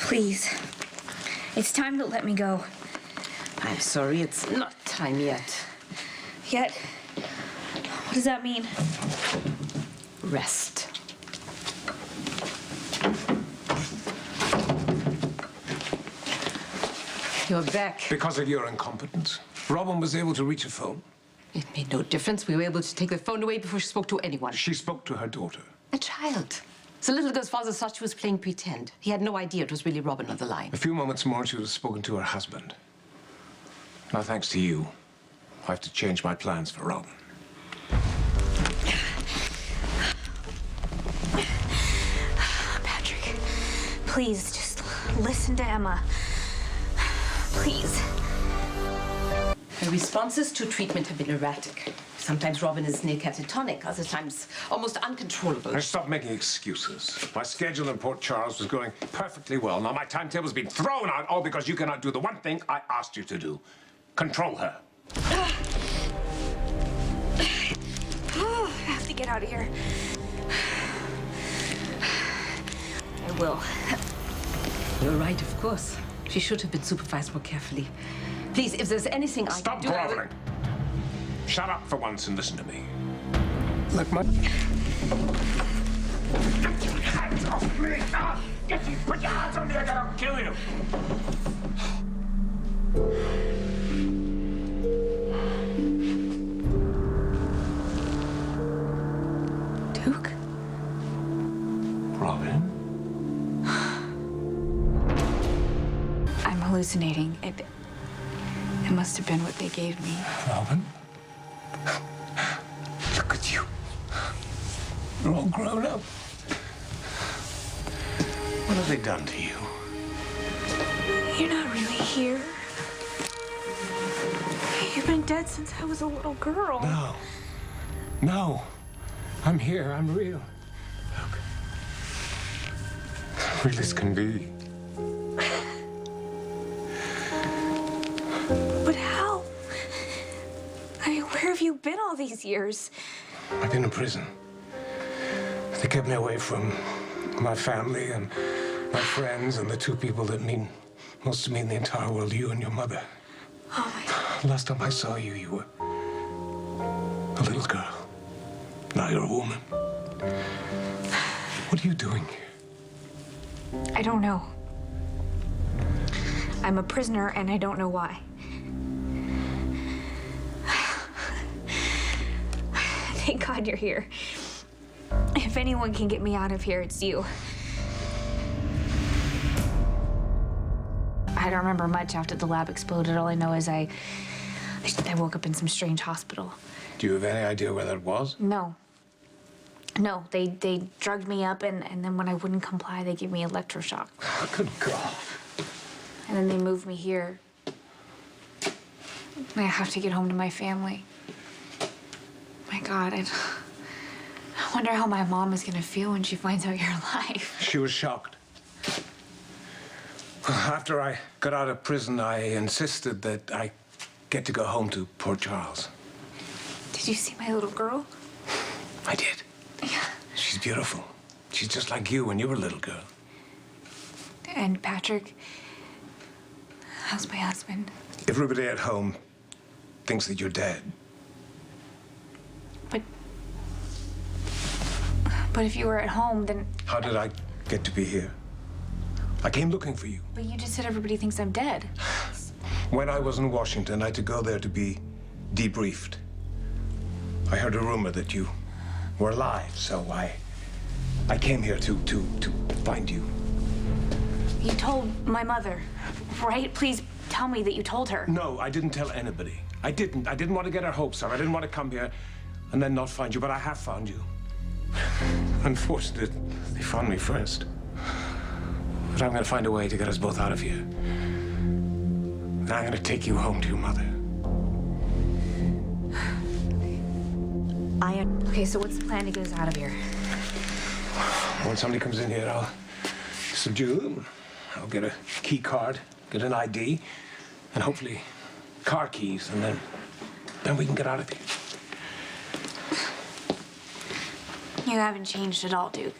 Please. It's time to let me go. I'm sorry, it's not time yet. Yet? What does that mean? Rest. You're back. Because of your incompetence. Robin was able to reach a phone. It made no difference. We were able to take the phone away before she spoke to anyone. She spoke to her daughter. A child. The little girl's father thought she was playing pretend. He had no idea it was really Robin on the line. A few moments more, she would have spoken to her husband. Now, thanks to you, I have to change my plans for Robin. Patrick, please, just listen to Emma. Please. Her responses to treatment have been erratic. Sometimes Robin is near catatonic, other times almost uncontrollable. Now, stop making excuses. My schedule in Port Charles was going perfectly well. Now my timetable's been thrown out all because you cannot do the one thing I asked you to do. Control her. I have to get out of here. I will. You're right, of course. She should have been supervised more carefully. Please, if there's anything I can do... Stop groveling. Shut up for once and listen to me. Look, my... Get your hands off me! Put your hands on me and I'll kill you! Duke? Robin? I'm hallucinating. It must have been what they gave me. Robin? Look at you. You're all grown up. What have they done to you? You're not really here. You've been dead since I was a little girl. No. No. I'm here. I'm real. Look. Real as can be. But how? I mean, where have you been all these years? I've been in prison. They kept me away from my family and my friends and the two people that mean most to me in the entire world, you and your mother. Oh, my God. Last time I saw you, you were a little girl. Now you're a woman. What are you doing here? I don't know. I'm a prisoner, and I don't know why. Thank God you're here. If anyone can get me out of here, it's you. I don't remember much after the lab exploded. All I know is I woke up in some strange hospital. Do you have any idea where that was? No. No, they drugged me up, and then when I wouldn't comply, they gave me electroshock. Good God. And then they moved me here. I have to get home to my family. My God, I wonder how my mom is gonna feel when she finds out you're alive. She was shocked. After I got out of prison, I insisted that I get to go home to Port Charles. Did you see my little girl? I did. Yeah. She's beautiful. She's just like you when you were a little girl. And Patrick, how's my husband? Everybody at home thinks that you're dead. But if you were at home, then... How did I get to be here? I came looking for you. But you just said everybody thinks I'm dead. When I was in Washington, I had to go there to be debriefed. I heard a rumor that you were alive, so I came here to find you. You told my mother, right? Please tell me that you told her. No, I didn't tell anybody. I didn't. I didn't want to get her hopes up. I didn't want to come here and then not find you, but I have found you. Unfortunately, they found me first. But I'm going to find a way to get us both out of here. And I'm going to take you home to your mother. Okay, so what's the plan to get us out of here? When somebody comes in here, I'll subdue them. I'll get a key card, get an ID, and hopefully car keys, and then we can get out of here. You haven't changed at all, Duke.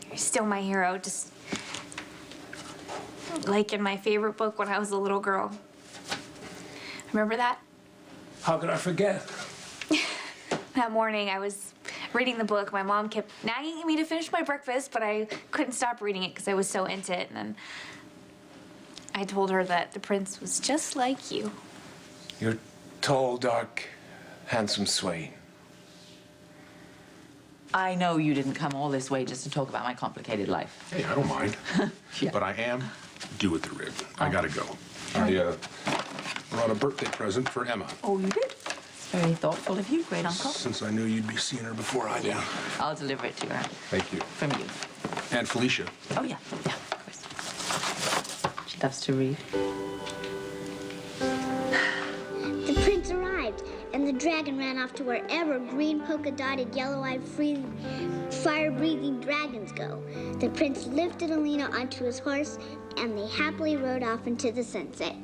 You're still my hero. Just Like in my favorite book when I was a little girl. Remember that? How could I forget? That morning I was reading the book. My mom kept nagging me to finish my breakfast, but I couldn't stop reading it because I was so into it. And then I told her that the prince was just like you. You're tall, dark, handsome swain. I know you didn't come all this way just to talk about my complicated life. Hey, I don't mind. Yeah. But I am due with the rib. I gotta go. I brought a birthday present for Emma. Oh, you did? It's very thoughtful of you, great uncle. Since I knew you'd be seeing her before I did. I'll deliver it to her. Thank you. From you. And Felicia. Oh, yeah, of course. She loves to read. The prince arrived, and the dragon ran off to wherever green polka-dotted, yellow-eyed, fire-breathing dragons go. The prince lifted Alina onto his horse, and they happily rode off into the sunset.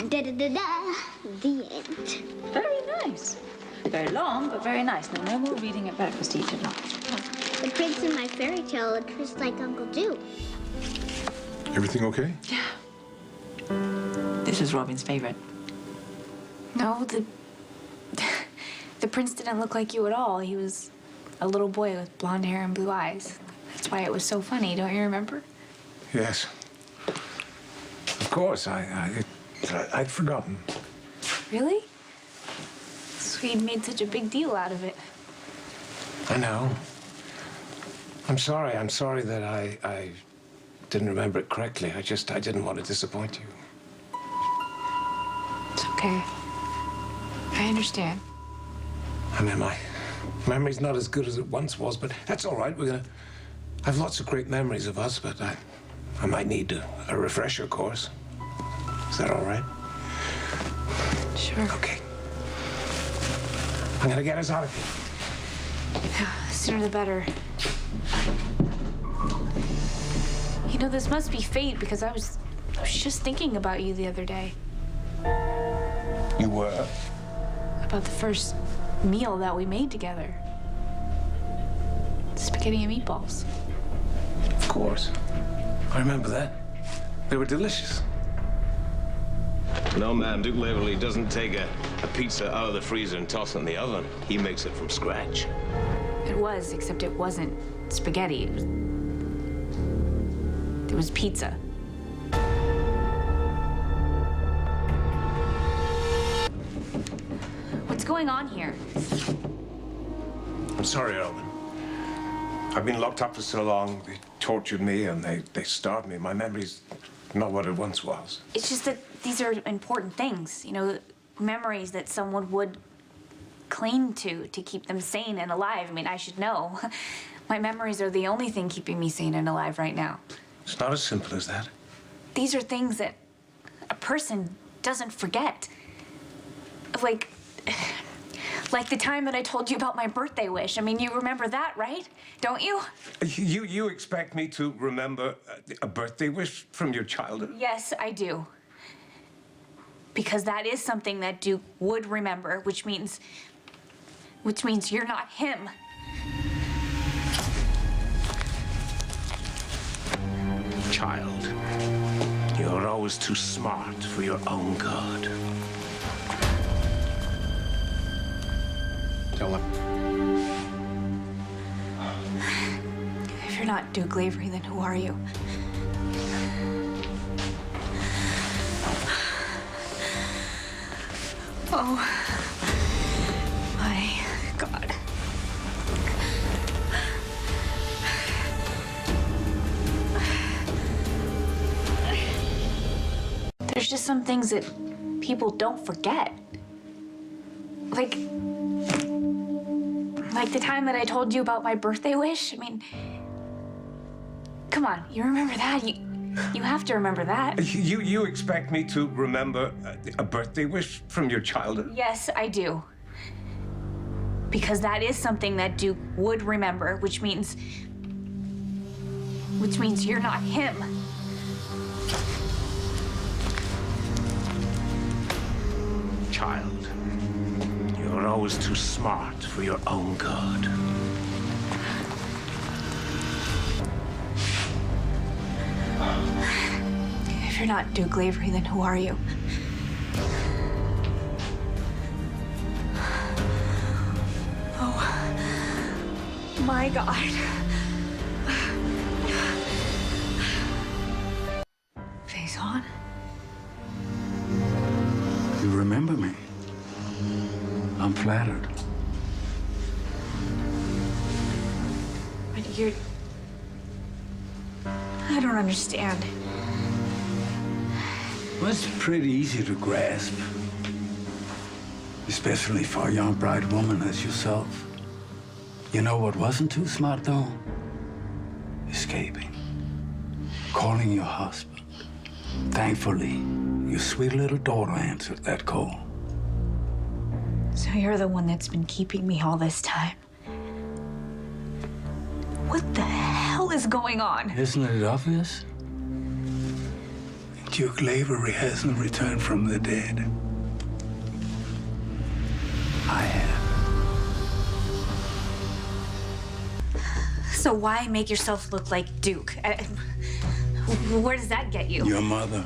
Da-da-da-da, the end. Very nice. Very long, but very nice. Now, no more reading at breakfast each of The prince in my fairy tale looked just like Uncle Dew. Everything okay? Yeah. This is Robin's favorite. No, the prince didn't look like you at all. He was a little boy with blonde hair and blue eyes. That's why it was so funny, don't you remember? Yes. Of course, I'd forgotten. Really? Swede made such a big deal out of it. I know. I'm sorry that I didn't remember it correctly. I didn't want to disappoint you. It's okay. I understand. I mean, my memory's not as good as it once was, but that's all right. I have lots of great memories of us, but I might need a refresher course. Is that all right? Sure. Okay. I'm gonna get us out of here. The sooner the better. You know, this must be fate because I was just thinking about you the other day. You were? About the first meal that we made together. Spaghetti and meatballs. Of course. I remember that. They were delicious. No, man, Duke Laverly doesn't take a pizza out of the freezer and toss it in the oven. He makes it from scratch. It was, except it wasn't spaghetti. It was pizza. What's going on here? I'm sorry, Robin. I've been locked up for so long. They tortured me and they starved me. My memory's not what it once was. It's just that these are important things, you know, memories that someone would cling to keep them sane and alive. I mean, I should know. My memories are the only thing keeping me sane and alive right now. It's not as simple as that. These are things that a person doesn't forget. Like the time that I told you about my birthday wish. I mean, you remember that, right? Don't you? You expect me to remember a birthday wish from your childhood? Yes, I do. Because that is something that Duke would remember, which means you're not him. Child, you're always too smart for your own good. Tell him. If you're not Duke Lavery, then who are you? Oh, my God. There's just some things that people don't forget. Like the time that I told you about my birthday wish. I mean, come on, you remember that? You have to remember that. You expect me to remember a birthday wish from your childhood? Yes, I do. Because that is something that Duke would remember, which means you're not him. Child, you're always too smart for your own good. If you're not Duke Lavery, then who are you? Oh my God. Faison? You remember me? I'm flattered. But you're... I don't understand. Well, it's pretty easy to grasp. Especially for a young, bright woman as yourself. You know what wasn't too smart, though? Escaping. Calling your husband. Thankfully, your sweet little daughter answered that call. So you're the one that's been keeping me all this time. What the hell is going on? Isn't it obvious? Duke Lavery hasn't returned from the dead. I have. So why make yourself look like Duke? Where does that get you? Your mother.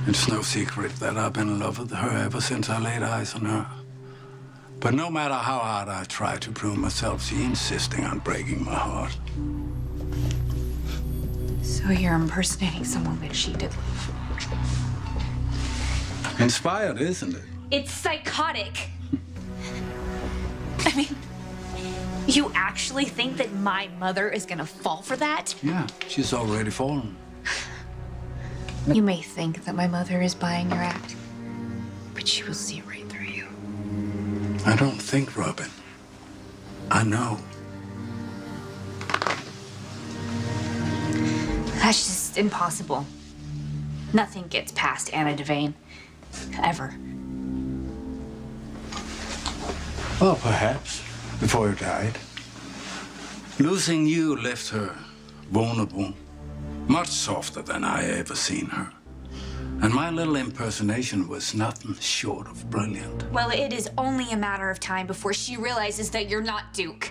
It's no secret that I've been in love with her ever since I laid eyes on her. But no matter how hard I try to prove myself, she's insisting on breaking my heart. So you're impersonating someone that she did love. Inspired, isn't it? It's psychotic. I mean, you actually think that my mother is gonna fall for that? Yeah, she's already fallen. You may think that my mother is buying your act, but she will see right through you. I don't think, Robin. I know. That's just impossible. Nothing gets past Anna Devane. Ever. Well, perhaps, before you died. Losing you left her vulnerable, much softer than I ever seen her. And my little impersonation was nothing short of brilliant. Well, it is only a matter of time before she realizes that you're not Duke.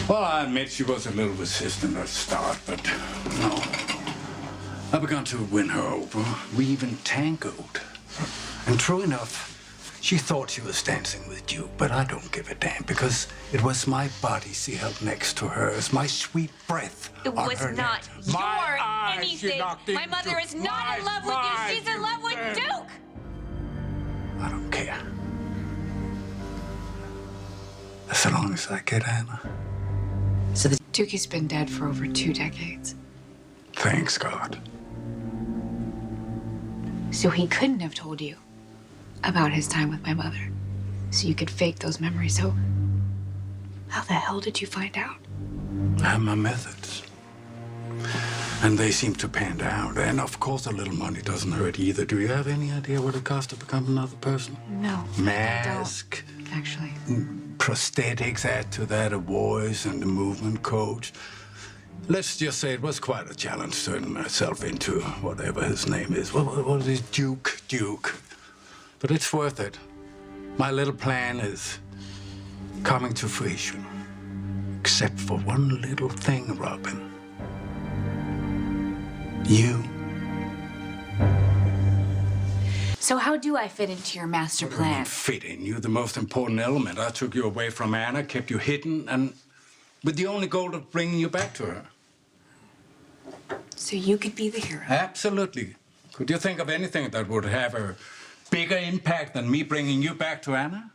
Well, I admit she was a little resistant at the start, but no. I began to win her over. We even tangoed. And true enough, she thought she was dancing with Duke, but I don't give a damn because it was my body she held next to hers, my sweet breath It on was her not neck. your My eyes, she anything. knocked My into mother is not my in love with you. She's in love with mind, Duke. I don't care. As long as I get Anna. So the Duke has been dead for over 2 decades. Thanks, God. So he couldn't have told you about his time with my mother. So you could fake those memories. So how the hell did you find out? I have my methods. And they seem to pan out. And of course, a little money doesn't hurt either. Do you have any idea what it costs to become another person? No. Mask, I don't, actually. prosthetics, add to that a voice and a movement coach. Let's just say it was quite a challenge turning myself into whatever his name is. What is Duke? But it's worth it. My little plan is coming to fruition. Except for one little thing, Robin. You. So how do I fit into your master What do you mean plan? fit in? You're the most important element. I took you away from Anna, kept you hidden, and with the only goal of bringing you back to her. So you could be the hero. Absolutely. Could you think of anything that would have a bigger impact than me bringing you back to Anna?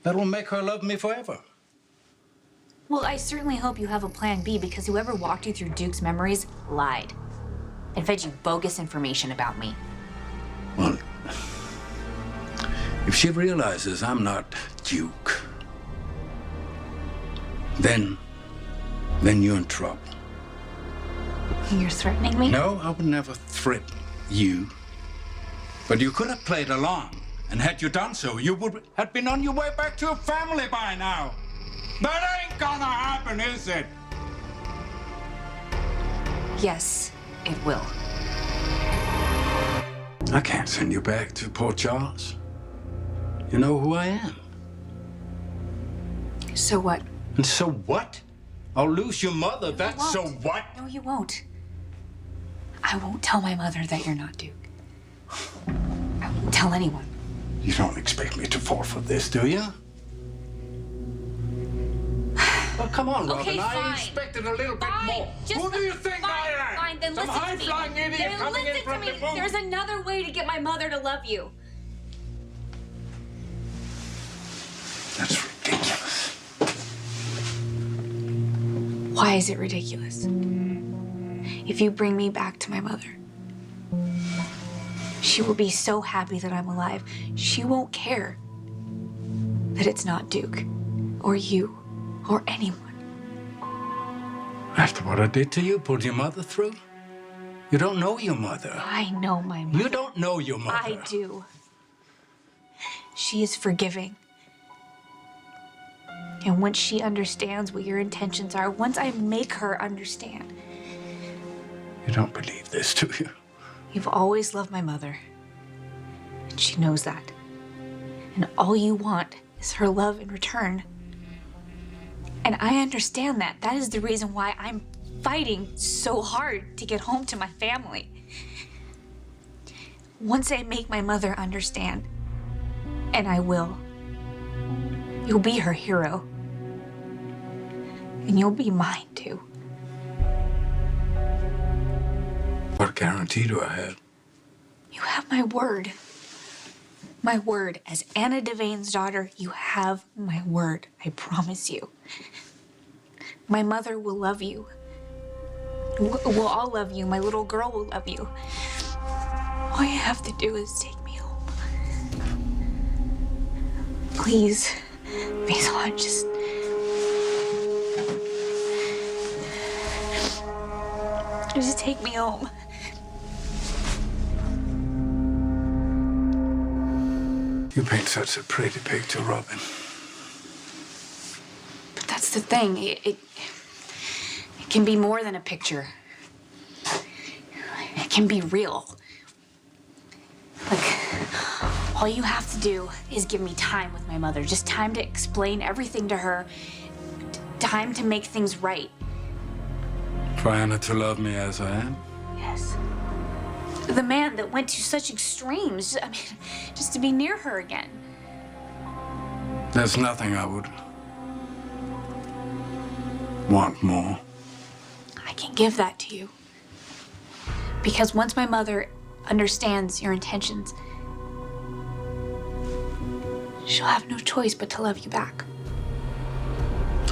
That will make her love me forever. Well, I certainly hope you have a plan B because whoever walked you through Duke's memories lied and fed you bogus information about me. Well, if she realizes I'm not Duke, then you're in trouble. You're threatening me? No, I would never threaten you. But you could have played along, and had you done so, you would have been on your way back to your family by now. That ain't gonna happen, is it? Yes, it will. I can't send you back to Port Charles. You know who I am. So what? And so what? I'll lose your mother, that's so what? No, you won't. I won't tell my mother that you're not Duke. I won't tell anyone. You don't expect me to fall for this, do you? Well, come on, Robin. Okay, I fine. expected a little bit Fine. more. Just Who do you think fine, I am? Fine, then Some listen to me. high-flying idiot Then coming in listen from to the me. moon? There's another way to get my mother to love you. That's ridiculous. Why is it ridiculous? If you bring me back to my mother, she will be so happy that I'm alive. She won't care that it's not Duke or you or anyone. After what I did to you, pulled your mother through? You don't know your mother. I know my mother. You don't know your mother. I do. She is forgiving. And once she understands what your intentions are, once I make her understand, You don't believe this, do you? you've always loved my mother. And she knows that. And all you want is her love in return. And I understand that. That is the reason why I'm fighting so hard to get home to my family. Once I make my mother understand, and I will, you'll be her hero. And you'll be mine too. What guarantee do I have? You have my word. My word. As Anna Devane's daughter, you have my word. I promise you. My mother will love you. We'll all love you. My little girl will love you. All you have to do is take me home. Please, Faison, just take me home. You paint such a pretty picture, Robin. But that's the thing. It can be more than a picture. It can be real. Like, all you have to do is give me time with my mother. Just time to explain everything to her. Time to make things right. For Anna to love me as I am? Yes. The man that went to such extremes, I mean, just to be near her again. There's nothing I would want more. I can give that to you. Because once my mother understands your intentions, she'll have no choice but to love you back.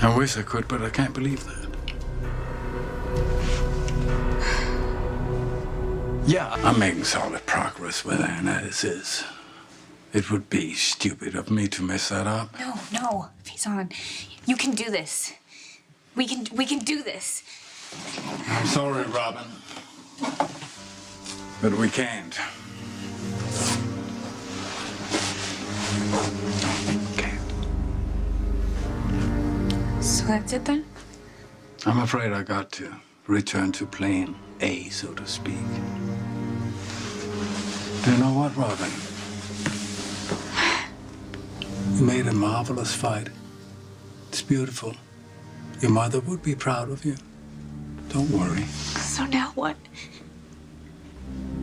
I wish I could, but I can't believe that. Yeah, I'm making solid progress with Anna as is. It would be stupid of me to mess that up. No, Faison, you can do this. We can do this. I'm sorry, Robin. But we can't. Can't. So that's it then? I'm afraid I got to return to plane A, so to speak. Do you know what, Robin? You made a marvelous fight. It's beautiful. Your mother would be proud of you. Don't worry. So now what?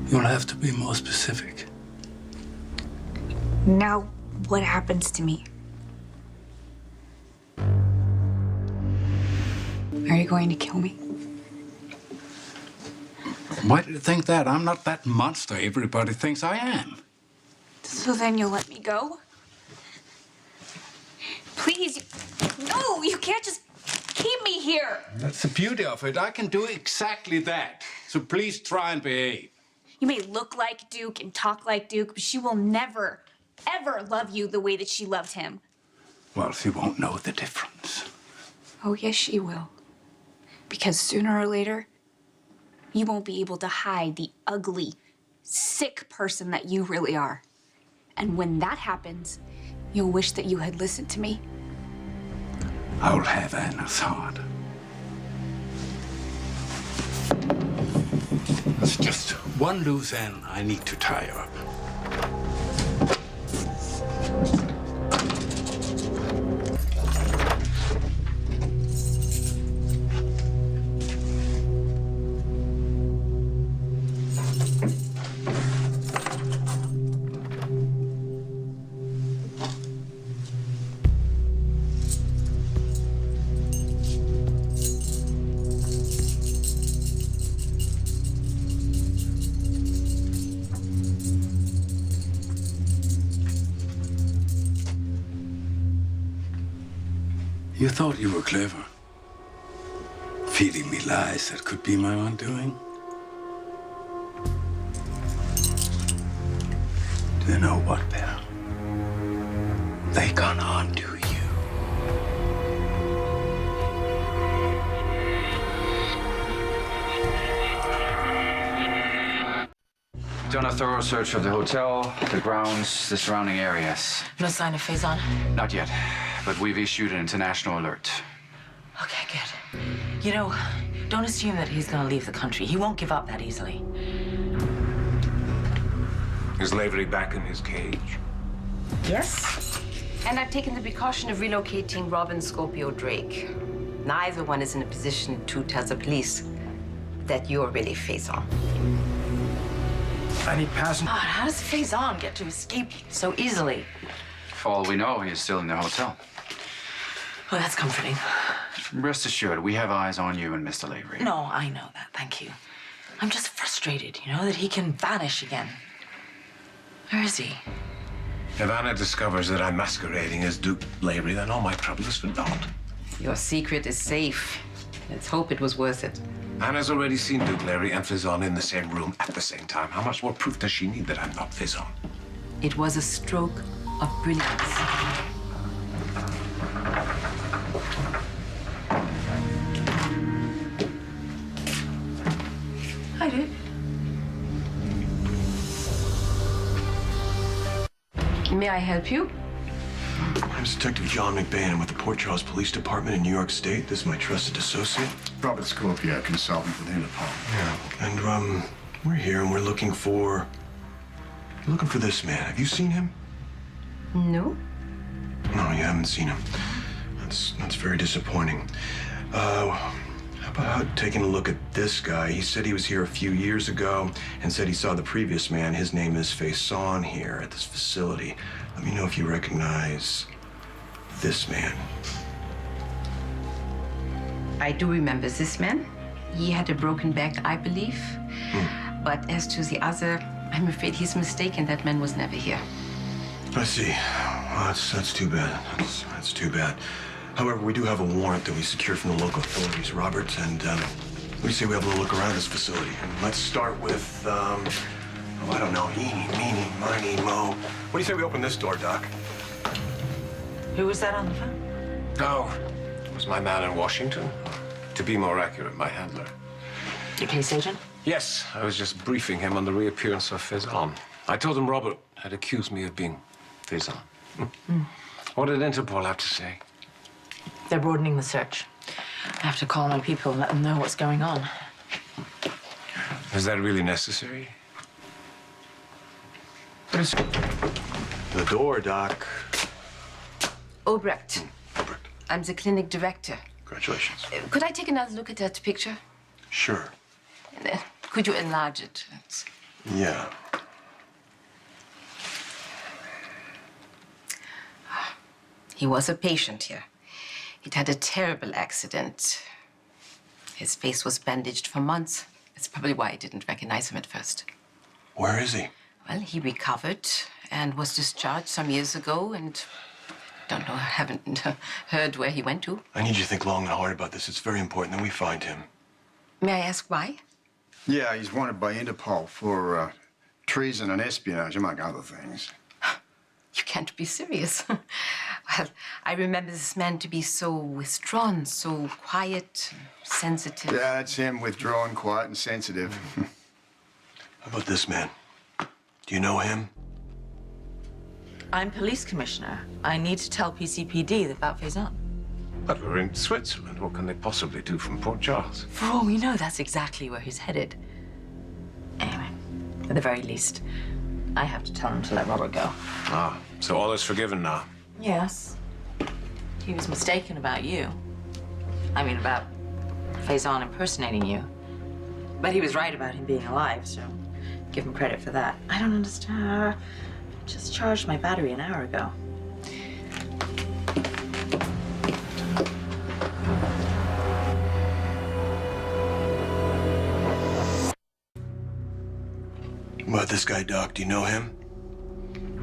You'll have to be more specific. Now what happens to me? Are you going to kill me? Why do you think that? I'm not that monster everybody thinks I am. So then you'll let me go? Please, no, you can't just keep me here. That's the beauty of it. I can do exactly that. So please try and behave. You may look like Duke and talk like Duke, but she will never, ever love you the way that she loved him. Well, she won't know the difference. Oh, yes, she will. Because sooner or later, you won't be able to hide the ugly, sick person that you really are. And when that happens, you'll wish that you had listened to me. I'll have Anna's heart. There's just one loose end I need to tie up. You thought you were clever. Feeding me lies that could be my undoing. Do you know what, pal? They gonna undo you. Done a thorough search of the hotel, the grounds, the surrounding areas. No sign of Faison? Not yet, but we've issued an international alert. Okay, good. You know, don't assume that he's gonna leave the country. He won't give up that easily. Is Lavery back in his cage? Yes. And I've taken the precaution of relocating Robin, Scorpio, Drake. Neither one is in a position to tell the police that you're really Faison. Any passenger? God, how does Faison get to escape so easily? For all we know, he is still in the hotel. Oh, that's comforting. Rest assured, we have eyes on you and Mr. Lavery. No, I know that. Thank you. I'm just frustrated, you know, that he can vanish again. Where is he? If Anna discovers that I'm masquerading as Duke Lavery, then all my trouble is for naught. Your secret is safe. Let's hope it was worth it. Anna's already seen Duke Lavery and Faison in the same room at the same time. How much more proof does she need that I'm not Faison? It was a stroke of brilliance. Hi, Duke. May I help you? I'm Detective John McBain. I'm with the Port Charles Police Department in New York State. This is my trusted associate. Robert Scorpio, consultant with Interpol. Yeah. And, we're here and we're looking for this man. Have you seen him? No. No, you haven't seen him. That's very disappointing. How about taking a look at this guy? He said he was here a few years ago and said he saw the previous man. His name is Faison here at this facility. Let me know if you recognize this man. I do remember this man. He had a broken back, I believe. But as to the other, I'm afraid he's mistaken. That man was never here. I see. Well, that's too bad. That's too bad. However, we do have a warrant that we secured from the local authorities, Robert, and we say we have a little look around this facility. And let's start with, I don't know, eeny, meeny, miny, mo. What do you say we open this door, Doc? Who was that on the phone? Oh, it was my man in Washington. To be more accurate, my handler. Your case agent? Yes, I was just briefing him on the reappearance of Faison. I told him Robert had accused me of being Faison. What did Interpol have to say? They're broadening the search. I have to call my people and let them know what's going on. Is that really necessary? The door, Doc. Obrecht. Robert, I'm the clinic director. congratulations. Could I take another look at that picture? Sure. Could you enlarge it? Yeah. He was a patient here. He'd had a terrible accident. His face was bandaged for months. That's probably why I didn't recognize him at first. Where is he? Well, he recovered and was discharged some years ago, and don't know, haven't heard where he went to. I need you to think long and hard about this. It's very important that we find him. May I ask why? Yeah, he's wanted by Interpol for treason and espionage, among other things. You can't be serious. Well, I remember this man to be so withdrawn, so quiet, sensitive. Yeah, that's him, withdrawn, quiet, and sensitive. How about this man? Do you know him? I'm police commissioner. I need to tell PCPD about Faison. But we're in Switzerland. What can they possibly do from Port Charles? For all we know, that's exactly where he's headed. Anyway, at the very least, I have to tell him to let Robert go. Ah, so all is forgiven now. Yes. He was mistaken about you. I mean, about Faison impersonating you. But he was right about him being alive, so give him credit for that. I don't understand. I just charged my battery an hour ago. About this guy, Doc, do you know him?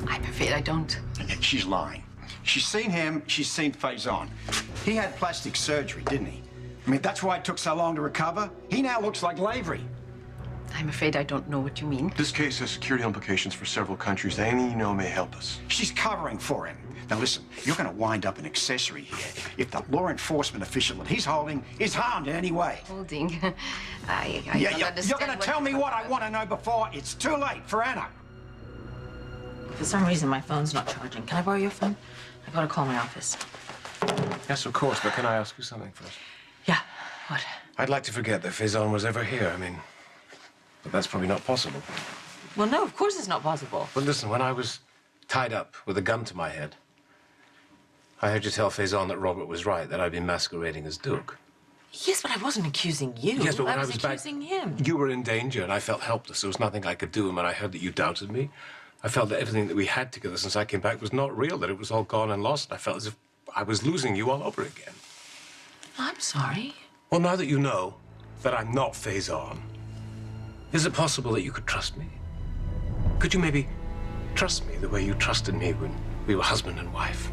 I'm afraid I don't. She's lying. She's seen him, she's seen Faison. He had plastic surgery, didn't he? I mean, that's why it took so long to recover. He now looks like Lavery. I'm afraid I don't know what you mean. This case has security implications for several countries. Any you know may help us. She's covering for him. Now listen, you're going to wind up an accessory here if the law enforcement official that he's holding is harmed in any way. Holding? I don't understand. You're going to tell me what I want to know before it's too late for Anna. For some reason, my phone's not charging. Can I borrow your phone? I gotta call my office. Yes, of course, but can I ask you something first? Yeah, what? I'd like to forget that Faison was ever here. I mean, but that's probably not possible. Well, no, of course it's not possible. But listen, when I was tied up with a gun to my head, I heard you tell Faison that Robert was right, that I'd been masquerading as Duke. Yes, but I wasn't accusing you. Yes, but when I was accusing him. You were in danger, and I felt helpless. There was nothing I could do, and when I heard that you doubted me, I felt that everything that we had together since I came back was not real, that it was all gone and lost. I felt as if I was losing you all over again. I'm sorry. Well, now that you know that I'm not Faison, is it possible that you could trust me? Could you maybe trust me the way you trusted me when we were husband and wife?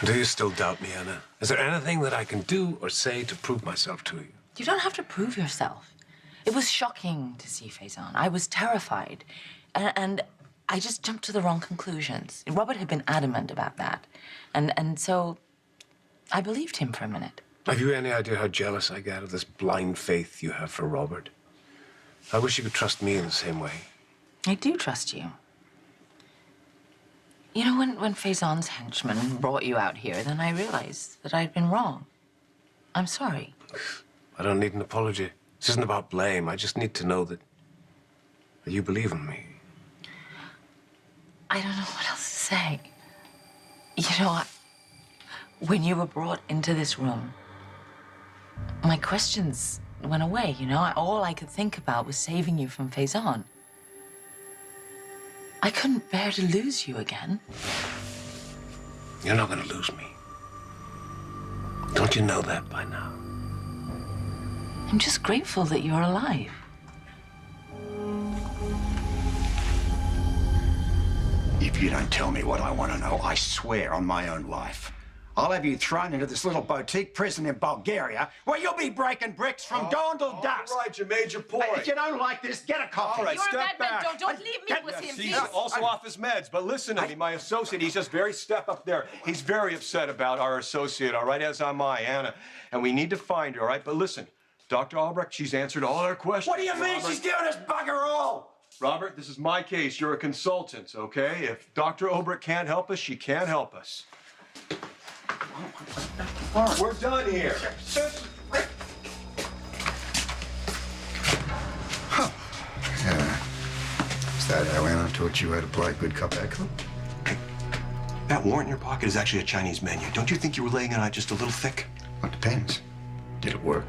Do you still doubt me, Anna? Is there anything that I can do or say to prove myself to you? You don't have to prove yourself. It was shocking to see Faison. I was terrified. And I just jumped to the wrong conclusions. Robert had been adamant about that. And so I believed him for a minute. Have you any idea how jealous I get of this blind faith you have for Robert? I wish you could trust me in the same way. I do trust you. You know, when Faison's henchman brought you out here, then I realized that I'd been wrong. I'm sorry. I don't need an apology. This isn't about blame. I just need to know that you believe in me. I don't know what else to say. You know, when you were brought into this room, my questions went away, you know? All I could think about was saving you from Faison. I couldn't bear to lose you again. You're not going to lose me. Don't you know that by now? I'm just grateful that you're alive. If you don't tell me what I want to know, I swear on my own life, I'll have you thrown into this little boutique prison in Bulgaria where you'll be breaking bricks from dawn till dusk. All right, you made your point. If you don't like this, get a coffee. All right, You're a step bad man. back. Don't leave me with him, He's please. also off his meds, but listen to me. My associate, he's just very step up there. He's very upset about our associate, all right, as am I, Anna. And we need to find her, all right? But listen, Dr. Albrecht, she's answered all our questions. What do you mean she's giving us bugger all? Robert, this is my case. You're a consultant, okay? If Dr. Albrecht can't help us, she can't help us. We're done here. Is that how Anna taught you how to play good cop, bad cop? That warrant in your pocket is actually a Chinese menu. Don't you think you were laying it on just a little thick? Well, it depends. Did it work?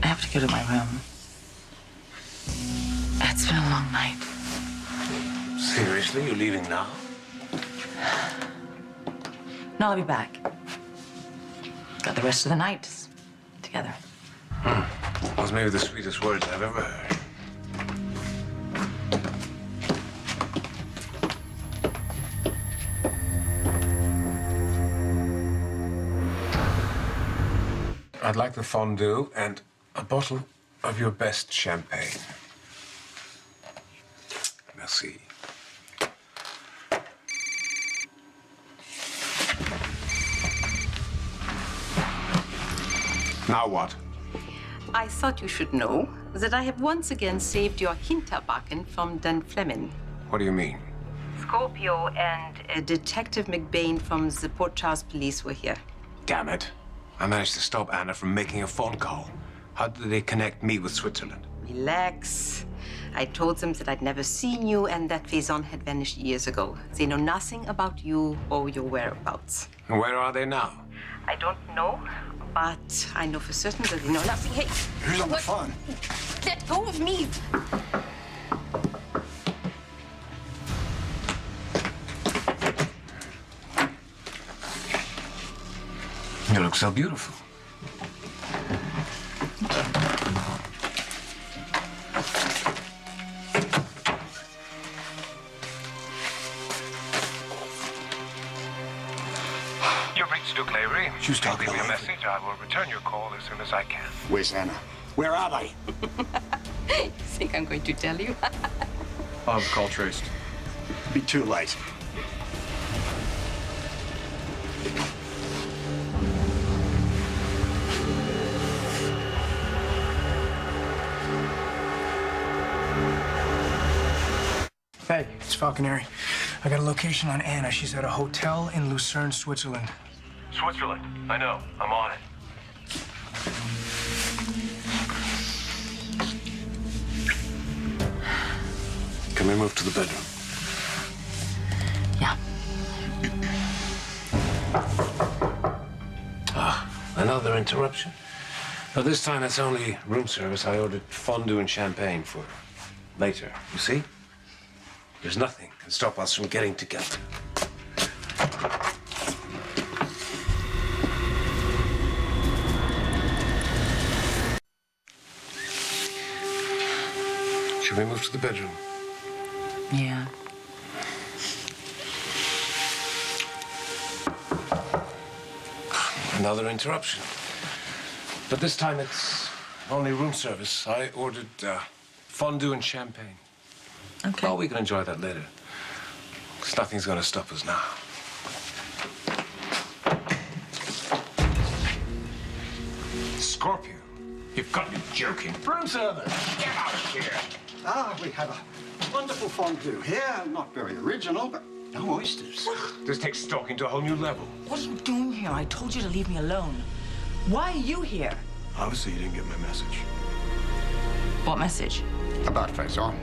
I have to go to my room. It's been a long night. Seriously? You're leaving now? No, I'll be back. Got the rest of the night together. Those may be the sweetest words I've ever heard. I'd like the fondue and a bottle of your best champagne. Merci. Now what? I thought you should know that I have once again saved your Hinterbacken from Dan Fleming. What do you mean? Scorpio and Detective McBain from the Port Charles Police were here. Damn it. I managed to stop Anna from making a phone call. How did they connect me with Switzerland? Relax. I told them that I'd never seen you and that Faison had vanished years ago. They know nothing about you or your whereabouts. And where are they now? I don't know, but I know for certain that they know nothing. Hey! Who's on the what? phone? Let go of me! You look so beautiful. It's Duke Lavery. She was talking Leave me to a Lavery. message. I will return your call as soon as I can. Where's Anna? Where are they? You think I'm going to tell you? I'll have the call traced. Be too late. Hey, it's Falconeri. I got a location on Anna. She's at a hotel in Lucerne, Switzerland. Switzerland. I know. I'm on it. Can we move to the bedroom? Yeah. Another interruption? Now, this time it's only room service. I ordered fondue and champagne for later. You see? There's nothing can stop us from getting together. Should we move to the bedroom? Yeah. Another interruption. But this time it's only room service. I ordered fondue and champagne. Okay. Oh, we can enjoy that later. Because nothing's going to stop us now. Scorpio, you've got to be joking. Room service. Get out of here. Ah, we have a wonderful fondue here. Not very original, but no oysters. This takes stalking to a whole new level. What are you doing here? I told you to leave me alone. Why are you here? Obviously, you didn't get my message. What message? About Faison.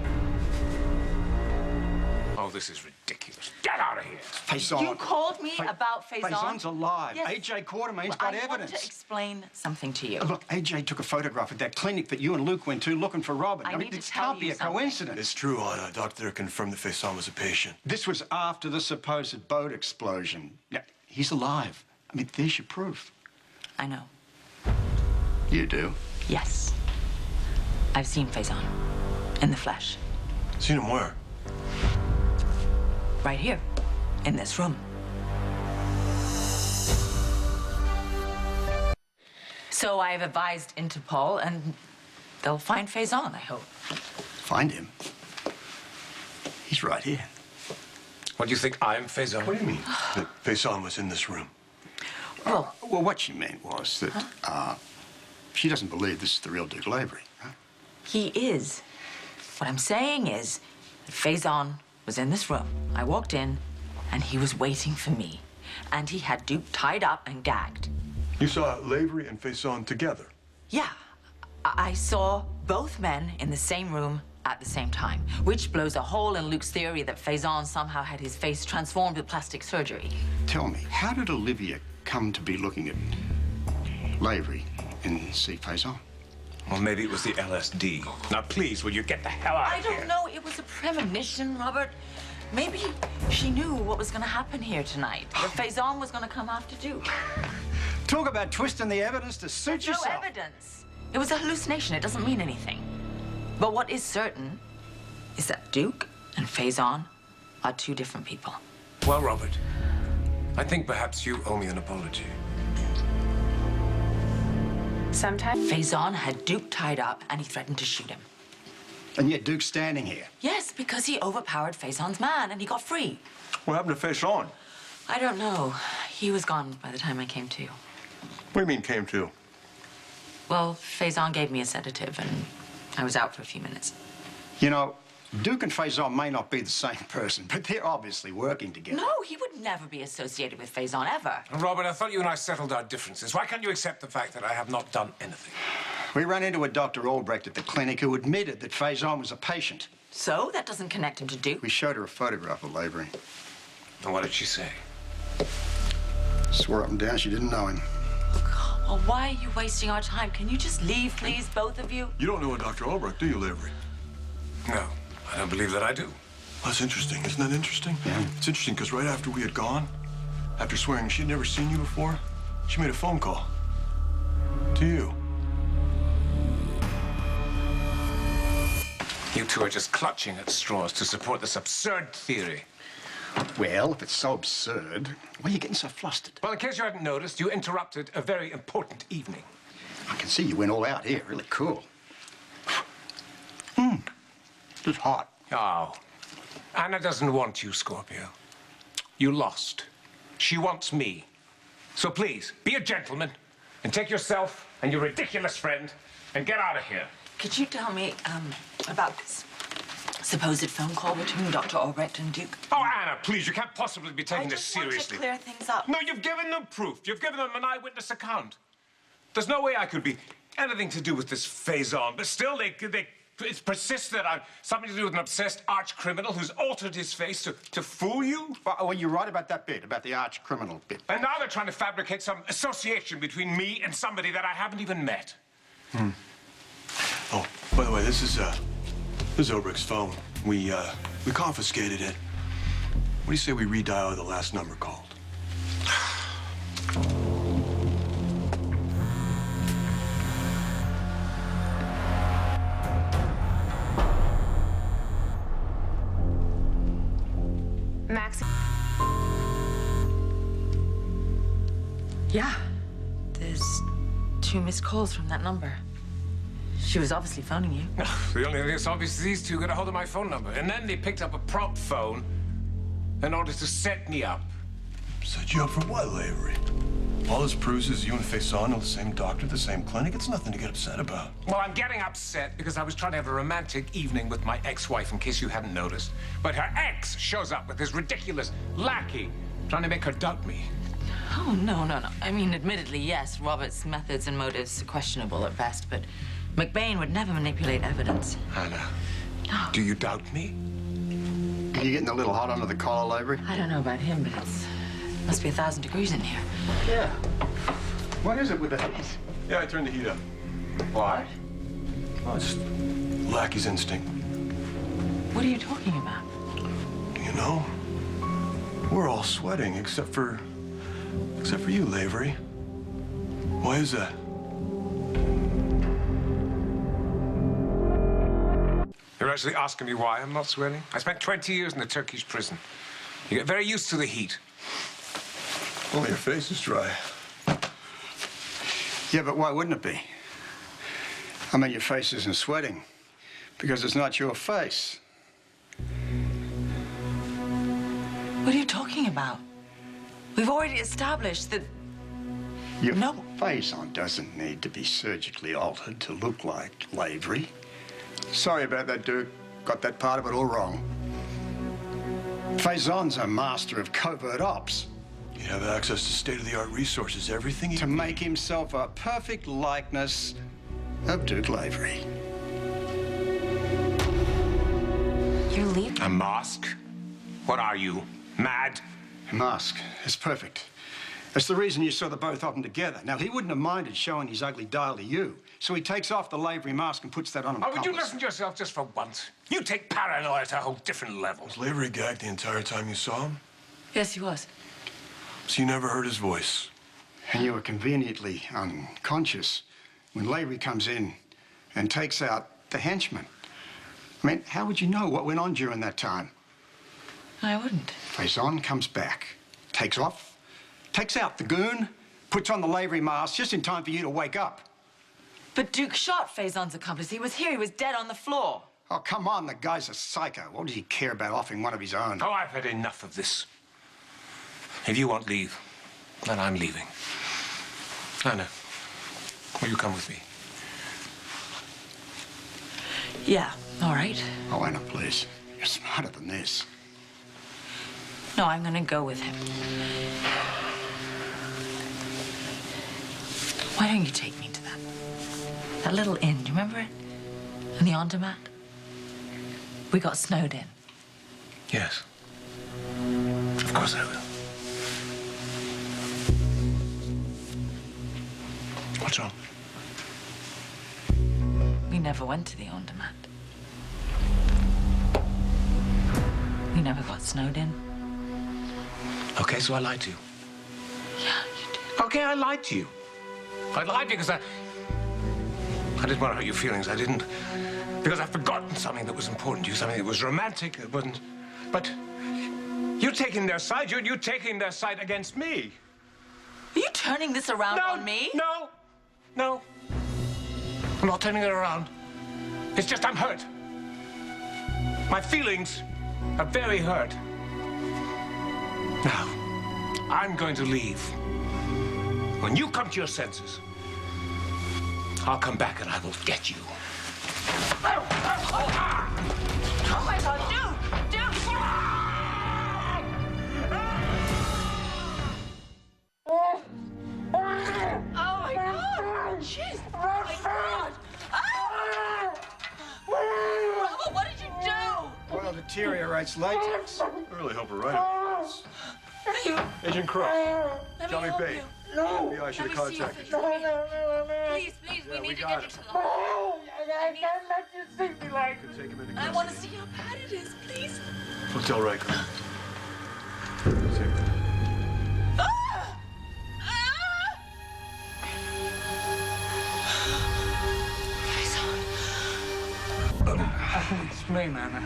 Oh, this is ridiculous. Get out of here. Faison. You called me about Faison? Faison's alive. Yes. AJ Quartermain's Well, got I evidence. want to explain something to you. Look, AJ took a photograph at that clinic that you and Luke went to looking for Robin. I mean, need to this tell can't be you a something. coincidence. It's true, Anna. A doctor there confirmed that Faison was a patient. This was after the supposed boat explosion. Yeah, he's alive. I mean, there's your proof. I know. You do? Yes. I've seen Faison in the flesh. Seen him where? Right here, in this room. So I've advised Interpol, and they'll find Faison, I hope. Find him? He's right here. What do you think? I'm Faison? What do you mean? That Faison was in this room? Well, Well, what she meant was that she doesn't believe this is the real Duke Lavery. Huh? he is. What I'm saying is that Faison was in this room. I walked in, and he was waiting for me. And he had Duke tied up and gagged. You saw Lavery and Faison together? Yeah, I saw both men in the same room at the same time, which blows a hole in Luke's theory that Faison somehow had his face transformed with plastic surgery. Tell me, how did Olivia come to be looking at Lavery and see Faison? Well, maybe it was the LSD. Now, please, will you get the hell out I of here? don't know. It was a premonition, Robert. Maybe she knew what was going to happen here tonight. That Faison was going to come after Duke. Talk about twisting the evidence to suit There's no yourself. evidence. It was a hallucination. It doesn't mean anything. But what is certain is that Duke and Faison are two different people. Well, Robert, I think perhaps you owe me an apology. Sometimes Faison had Duke tied up and he threatened to shoot him. And yet Duke's standing here. Yes, because he overpowered Faison's man and he got free. What happened to Faison? I don't know. He was gone by the time I came to. What do you mean, came to? Well, Faison gave me a sedative and I was out for a few minutes. You know, Duke and Faison may not be the same person, but they're obviously working together. No, he would never be associated with Faison, ever. And Robert, I thought you and I settled our differences. Why can't you accept the fact that I have not done anything? We ran into a Dr. Albrecht at the clinic who admitted that Faison was a patient. So that doesn't connect him to Duke. We showed her a photograph of Lavery. And what did she say? Swore up and down she didn't know him. Well, why are you wasting our time? Can you just leave, please, both of you? You don't know a Dr. Albrecht, do you, Lavery? No, I don't believe that I do. Well, that's interesting. Isn't that interesting? Yeah. It's interesting because right after we had gone, after swearing she'd never seen you before, she made a phone call. To you. You two are just clutching at straws to support this absurd theory. Well, if it's so absurd, why are you getting so flustered? Well, in case you hadn't noticed, you interrupted a very important evening. I can see you went all out here. Really cool. Just hot. Oh. Anna doesn't want you, Scorpio. You lost. She wants me. So please, be a gentleman and take yourself and your ridiculous friend and get out of here. Could you tell me about this supposed phone call between Dr. Albrecht and Duke? Oh, Anna, please, you can't possibly be taking this seriously. I just want to clear things up. No, you've given them proof. You've given them an eyewitness account. There's no way I could be anything to do with this Faison, but still it's persisted on something to do with an obsessed arch-criminal who's altered his face to fool you. Well, you're right about that bit, about the arch-criminal bit. And now they're trying to fabricate some association between me and somebody that I haven't even met. Oh, by the way, this is Obrecht's phone. We confiscated it. What do you say we redial the last number called? Max. Yeah. There's 2 missed calls from that number. She was obviously phoning you. The only thing that's obvious is these two got a hold of my phone number. And then they picked up a prop phone in order to set me up. Set you up for what, Lavery? All this proves is you and Faison are the same doctor, the same clinic. It's nothing to get upset about. Well, I'm getting upset because I was trying to have a romantic evening with my ex-wife, in case you hadn't noticed. But her ex shows up with this ridiculous lackey trying to make her doubt me. Oh, no. I mean, admittedly, yes, Robert's methods and motives are questionable at best, but McBain would never manipulate evidence. Anna, No. do you doubt me? Are you getting a little hot under the collar, Lavery? I don't know about him, but must be 1,000 degrees in here. Yeah. What is it with the heat? Yeah, I turned the heat up. Why? Oh, it's just lackey's instinct. What are you talking about? You know, we're all sweating except for you, Lavery. Why is that? You're actually asking me why I'm not sweating? I spent 20 years in the Turkish prison. You get very used to the heat. Well, your face is dry. Yeah, but why wouldn't it be? I mean, your face isn't sweating because it's not your face. What are you talking about? We've already established that... Your No. Faison doesn't need to be surgically altered to look like Lavery. Sorry about that, Duke. Got that part of it all wrong. Faison's a master of covert ops. You have access to state-of-the-art resources, everything he To make himself a perfect likeness of Duke Lavery. You're leaving? A mask? What are you, mad? Mask is perfect. That's the reason you saw the both of them together. Now, he wouldn't have minded showing his ugly dial to you, so he takes off the Lavery mask and puts that on an Oh, would you accomplice. listen to yourself just for once? You take paranoia to a whole different level. Was Lavery gagged the entire time you saw him? Yes, he was. So you never heard his voice? And you were conveniently unconscious when Lavery comes in and takes out the henchman. I mean, how would you know what went on during that time? I wouldn't. Faison comes back, takes off, takes out the goon, puts on the Lavery mask just in time for you to wake up. But Duke shot Faison's accomplice. He was here. He was dead on the floor. Oh, come on, the guy's a psycho. What does he care about offing one of his own? Oh, I've had enough of this. If you won't leave, then I'm leaving. Anna, will you come with me? Yeah, all right. Oh, Anna, please. You're smarter than this. No, I'm gonna go with him. Why don't you take me to that little inn? Do you remember it? In the Andermatt? We got snowed in. Yes. Of course I will. What's wrong? We never went to the Andermatt. We never got snowed in. Okay, so I lied to you. Yeah, you did. Okay, I lied to you. I lied because I didn't want to hurt your feelings. I didn't. Because I've forgotten something that was important to you, something that was romantic, that wasn't. But You're taking their side. You're taking their side against me. Are you turning this around on me? No. I'm not turning it around. It's just I'm hurt. My feelings are very hurt. Now, I'm going to leave. When you come to your senses, I'll come back and I will get you. Oh my God, dude! Oh my God! Jeez! Oh my God! Bravo, what did you do? Well, deteriorates latex. I really hope we're right. Agent Crow, Johnny Bate. FBI should have contacted you. Please, Yeah, we need to got get you it. to the hospital. Could take him into I want to custody. see how bad it is, please. Hotel Riker. I can explain, Anna,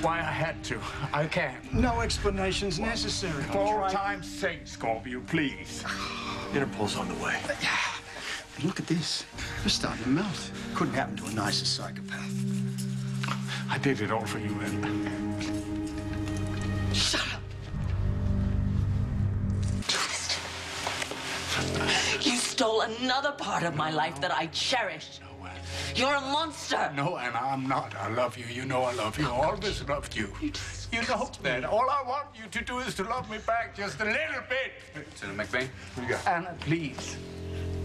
why I had to. I can. No explanations necessary. For all time's sake, Scorpio, please. Interpol's on the way. And look at this. We're starting to melt. Couldn't happen to a nicer psychopath. I did it all for you, Anna. Shut up. You stole another part of my life that I cherished. You're a monster. No, Anna, I'm not. I love you. You know I love you. Always loved you. You know that. All I want you to do is to love me back just a little bit. Lieutenant McVeigh? What do you got? Anna, please.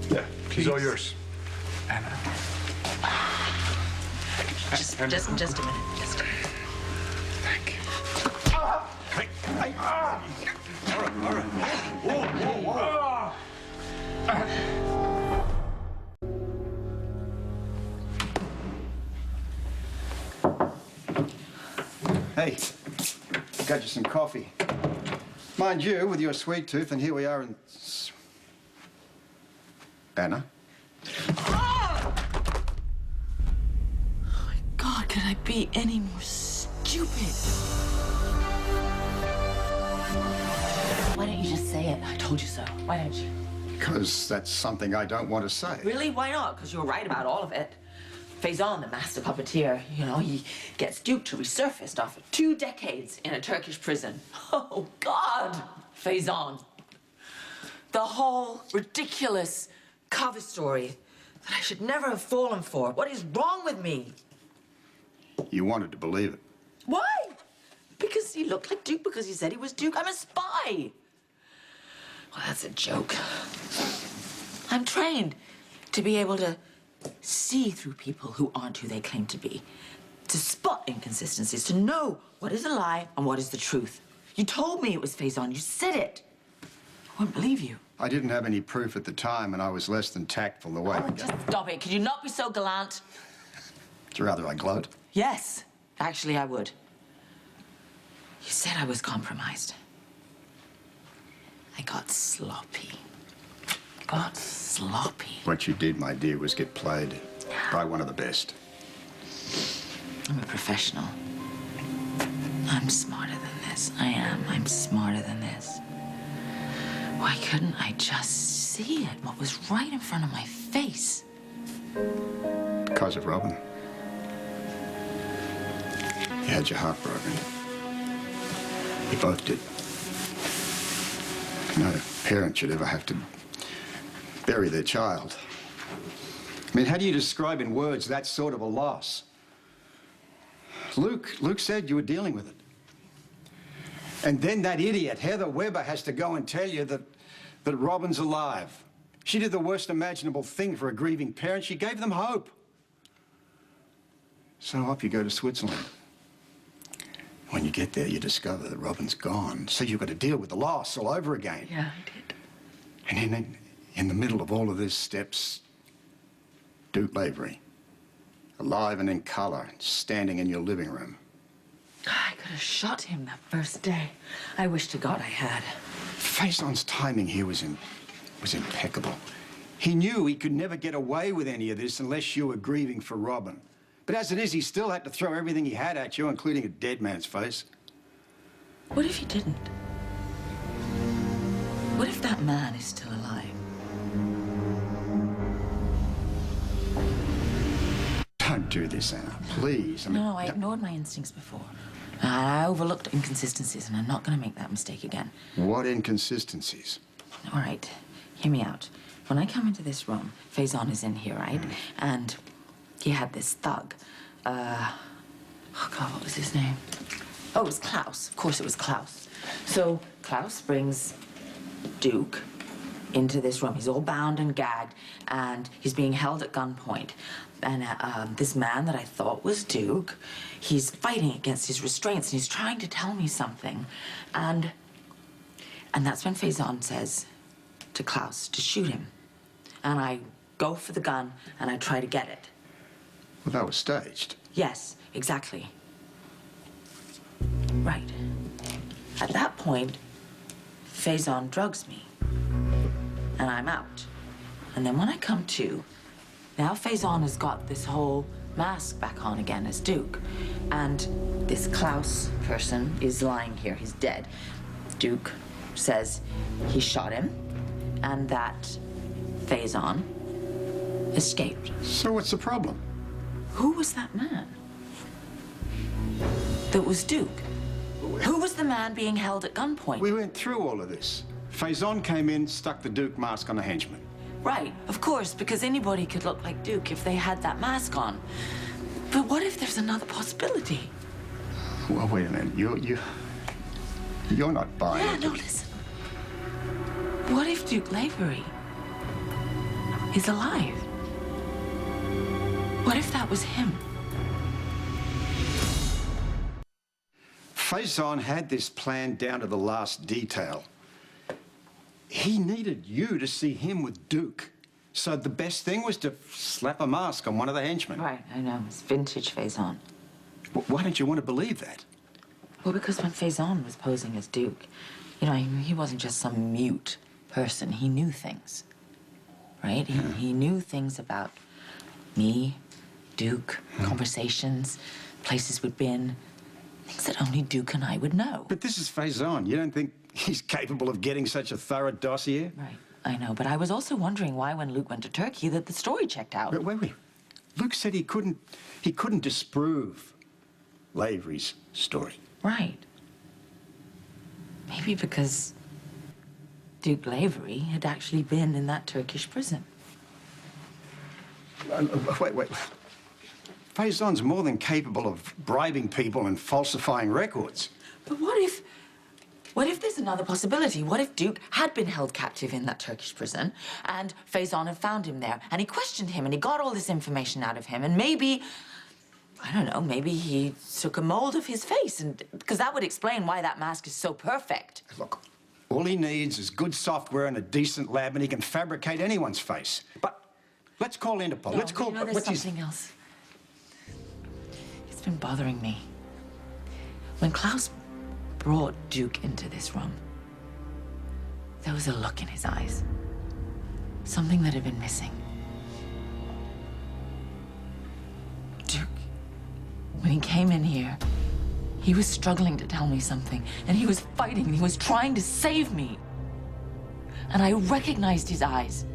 Yeah, he's all yours. Anna. Just a minute. Just a minute. Thank you. Hey. All right. Whoa. Hey, got you some coffee. Mind you, with your sweet tooth, and here we are in... Anna? Oh my God, can I be any more stupid? Why don't you just say it? I told you so. Why don't you? Because that's something I don't want to say. Really? Why not? Because you were right about all of it. Faison, the master puppeteer, he gets duped to resurface after 2 decades in a Turkish prison. Oh, God! Faison. The whole ridiculous cover story that I should never have fallen for. What is wrong with me? You wanted to believe it. Why? Because he looked like Duke, because he said he was Duke. I'm a spy. Well, that's a joke. I'm trained to be able to see through people who aren't who they claim to be, to spot inconsistencies, to know what is a lie and what is the truth. You told me it was Faison. You said it. I wouldn't believe you. I didn't have any proof at the time, and I was less than tactful the way Oh, just stop it. Could you not be so gallant? Would you rather I gloat? Yes, actually, I would. You said I was compromised. I got sloppy. What you did, my dear, was get played by one of the best. I'm a professional. I'm smarter than this. I am. I'm smarter than this. Why couldn't I just see it? What was right in front of my face? Because of Robin. You had your heart broken. You both did. No parent should ever have to bury their child. I mean, how do you describe in words that sort of a loss? Luke said you were dealing with it. And then that idiot, Heather Weber, has to go and tell you that Robin's alive. She did the worst imaginable thing for a grieving parent. She gave them hope. So off you go to Switzerland. When you get there, you discover that Robin's gone. So you've got to deal with the loss all over again. Yeah, I did. And then in the middle of all of this steps Duke Lavery, alive and in color, standing in your living room. I could have shot him that first day. I wish to God I had. Faison's timing here was impeccable. He knew he could never get away with any of this unless you were grieving for Robin. But as it is, he still had to throw everything he had at you, including a dead man's face. What if he didn't? What if that man is still alive? Don't do this, Anna, please. No, I ignored my instincts before. I overlooked inconsistencies, and I'm not going to make that mistake again. What inconsistencies? All right, hear me out. When I come into this room, Faison is in here, right? And he had this thug. Oh, God, what was his name? Oh, it was Klaus. Of course it was Klaus. So Klaus brings Duke into this room. He's all bound and gagged, and he's being held at gunpoint. And this man that I thought was Duke, he's fighting against his restraints, and he's trying to tell me something. And that's when Faison says to Klaus to shoot him. And I go for the gun, and I try to get it. Well, that was staged. Yes, exactly. Right. At that point, Faison drugs me, and I'm out. And then when I come to, now Faison has got this whole mask back on again as Duke. And this Klaus person is lying here. He's dead. Duke says he shot him and that Faison escaped. So what's the problem? Who was that man? That was Duke. Who was the man being held at gunpoint? We went through all of this. Faison came in, stuck the Duke mask on the henchman. Right, of course, because anybody could look like Duke if they had that mask on. But what if there's another possibility? Well, wait a minute. You're not buying Yeah, it. no, listen. What if Duke Lavery is alive? What if that was him? Faison had this plan down to the last detail. He needed you to see him with Duke. So the best thing was to slap a mask on one of the henchmen. Right, I know. It's vintage Faison. Why don't you want to believe that? Well, because when Faison was posing as Duke, you know, he wasn't just some mute person. He knew things, right? He knew things about me, Duke, conversations, places we'd been, things that only Duke and I would know. But this is Faison. You don't think he's capable of getting such a thorough dossier? Right, I know. But I was also wondering why, when Luke went to Turkey, that the story checked out. But wait. Luke said he couldn't disprove Lavery's story. Right. Maybe because Duke Lavery had actually been in that Turkish prison. Wait. Faison's more than capable of bribing people and falsifying records. But what if there's another possibility? What if Duke had been held captive in that Turkish prison and Faison had found him there and he questioned him and he got all this information out of him and maybe, I don't know, maybe he took a mold of his face and because that would explain why that mask is so perfect. Look, all he needs is good software and a decent lab and he can fabricate anyone's face. But let's call Interpol. No, Let's call... you know, there's something else. It's been bothering me. When Klaus brought Duke into this room, there was a look in his eyes. Something that had been missing. Duke, when he came in here, he was struggling to tell me something, and he was fighting, he was trying to save me. And I recognized his eyes.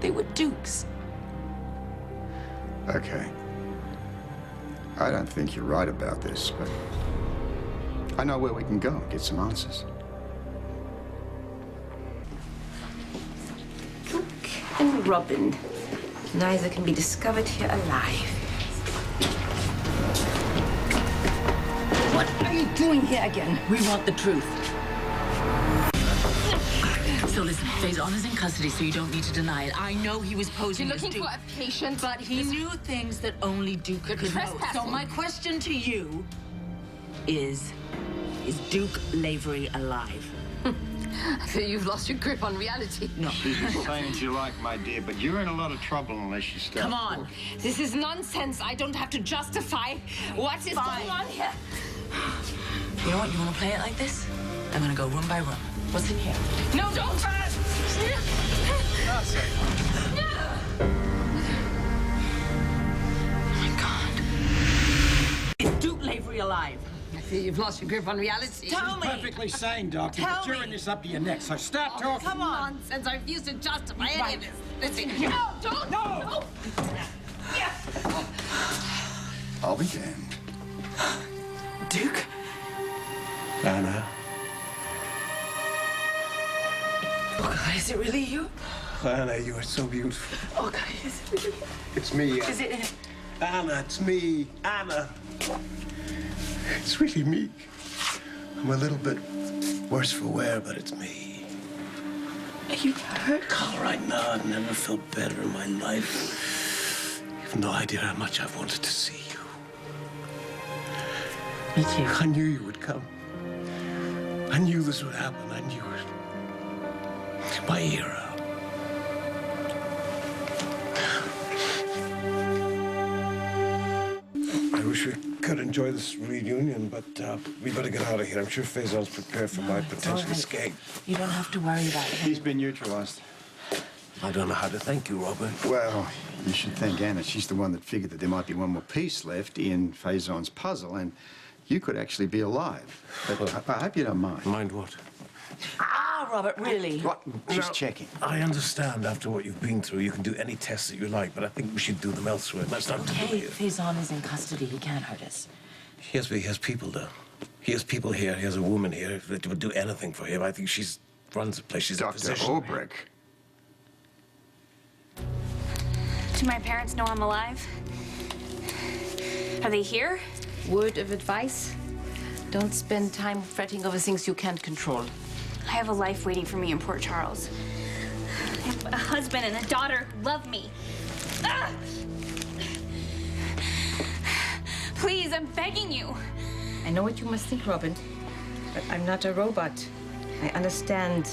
They were Duke's. Okay. I don't think you're right about this, but I know where we can go and get some answers. Duke and Robin. Neither can be discovered here alive. What are you doing here again? We want the truth. So listen, Faison is in custody, so you don't need to deny it. I know he was posing You're as looking Duke. for a patient, But he knew things that only Duke could know. trespassing. So my question to you is Duke Lavery alive? I fear you've lost your grip on reality. No. Say what you like, my dear, but you're in a lot of trouble unless you stop. Come on. This is nonsense. I don't have to justify what is going on here. You know what? You want to play it like this? I'm going to go room by room. What's in here? No, don't! Oh, my God. Is Duke Lavery alive? You've lost your grip on reality. Tell me. Perfectly sane, Doctor, but you're in this up to your neck, so stop talking. Come on. Nonsense. I refuse to justify any of this. Listen. No, don't. No. I'll be damned. Duke? Anna. Oh, God, is it really you? Anna, you are so beautiful. Oh, God, is it really you? It's me. Is it him? Anna, it's me. Anna. It's really me. I'm a little bit worse for wear, but it's me. Are you hurt? All right, now, I've never felt better in my life. You have no idea how much I've wanted to see you. Me too. I knew you would come. I knew this would happen. I knew it. My hero. I wish we could enjoy this reunion, but we better get out of here. I'm sure Faison's prepared for my potential escape. You don't have to worry about him. He's been neutralized. I don't know how to thank you, Robert. Well, you should thank Anna. She's the one that figured that there might be one more piece left in Faison's puzzle, and you could actually be alive. But I hope you don't mind. Mind what? Ah, Robert, really? What? She's checking. I understand after what you've been through, you can do any tests that you like, but I think we should do them elsewhere. That's not to do Hey, here. Faison is in custody. He can't hurt us. Yes, but he has people, though. He has people here. He has a woman here that would do anything for him. I think she's runs the place. She's a Dr. physician. Ulbrich. Do my parents know I'm alive? Are they here? Word of advice: don't spend time fretting over things you can't control. I have a life waiting for me in Port Charles. I have a husband and a daughter who love me. Ah! Please, I'm begging you. I know what you must think, Robin, but I'm not a robot. I understand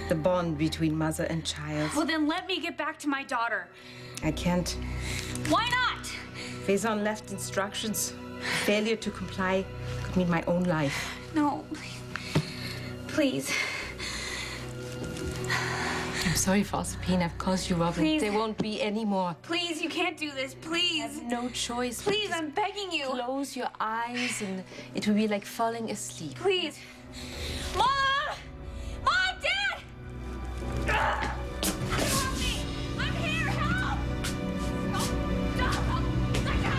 the bond between mother and child. Well, then let me get back to my daughter. I can't. Why not? Faison left instructions. Failure to comply could mean my own life. No. Please. I'm sorry for all the pain I've caused you, Robin. Please. There won't be any more. Please, you can't do this. Please. I have no choice. Please, I'm begging you. Close your eyes and it will be like falling asleep. Please. Mom! Mom, Dad! Help me! I'm here! Help! Stop! Let go!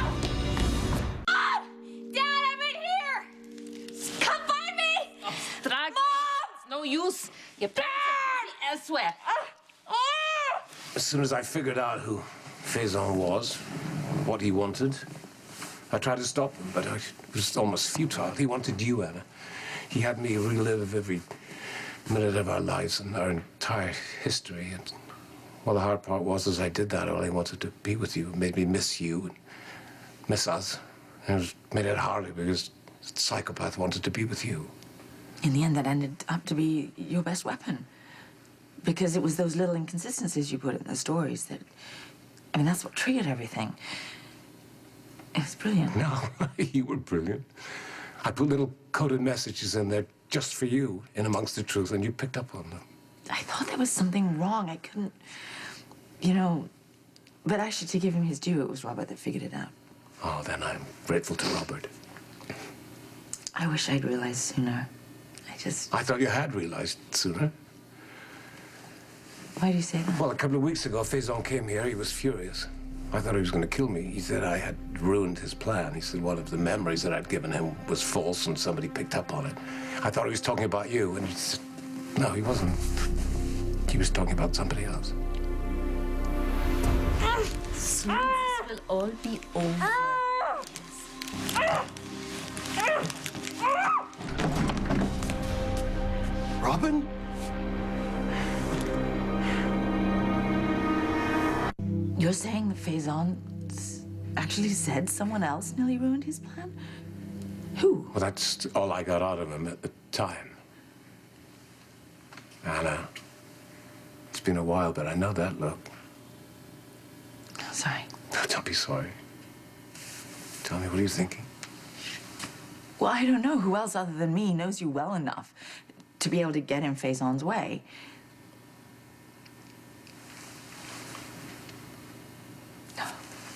Mom! Dad, I'm in here! Come find me! Drag. Mom! It's no use. Your parents are busy elsewhere. As soon as I figured out who Faison was, what he wanted, I tried to stop him, but it was almost futile. He wanted you, Anna. He had me relive every minute of our lives and our entire history. And well, the hard part was, as I did that, all I wanted to be with you. It made me miss you and miss us. And it made it harder because the psychopath wanted to be with you. In the end, that ended up to be your best weapon. Because it was those little inconsistencies you put in the stories that... I mean, that's what triggered everything. It was brilliant. No, you were brilliant. I put little coded messages in there just for you, in amongst the truth, and you picked up on them. I thought there was something wrong. I couldn't... You know... But actually, to give him his due, it was Robert that figured it out. Oh, then I'm grateful to Robert. I wish I'd realized sooner. I thought you had realized sooner. Why do you say that? Well, a couple of weeks ago, Faison came here. He was furious. I thought he was going to kill me. He said I had ruined his plan. He said one of the memories that I'd given him was false and somebody picked up on it. I thought he was talking about you, and he said, no, he wasn't. He was talking about somebody else. Soon this will all be over. Robin? You're saying that Faison actually said someone else nearly ruined his plan? Who? Well, that's all I got out of him at the time. Anna, it's been a while, but I know that look. Sorry. No, don't be sorry. Tell me, what are you thinking? Well, I don't know who else other than me knows you well enough to be able to get in Faison's way.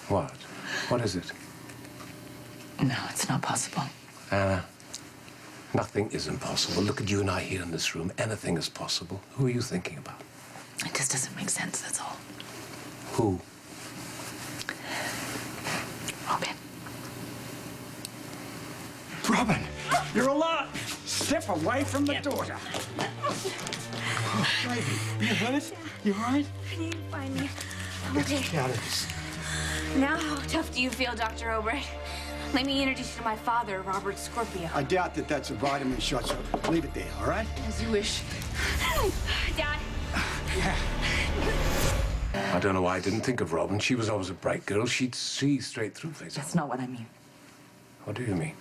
What? What is it? No, it's not possible. Anna, nothing is impossible. Look at you and I here in this room. Anything is possible. Who are you thinking about? It just doesn't make sense, that's all. Who? Robin. Robin, you're alive. Step away from the daughter. Oh, baby, you hurt? You all right? I need to find me. I'm Let's okay. get out of this. Now, how tough do you feel, Dr. Obright? Let me introduce you to my father, Robert Scorpio. I doubt that that's a vitamin shot, so leave it there, all right? As you wish. Dad. I don't know why I didn't think of Robin. She was always a bright girl. She'd see straight through things. That's not what I mean. What do you mean?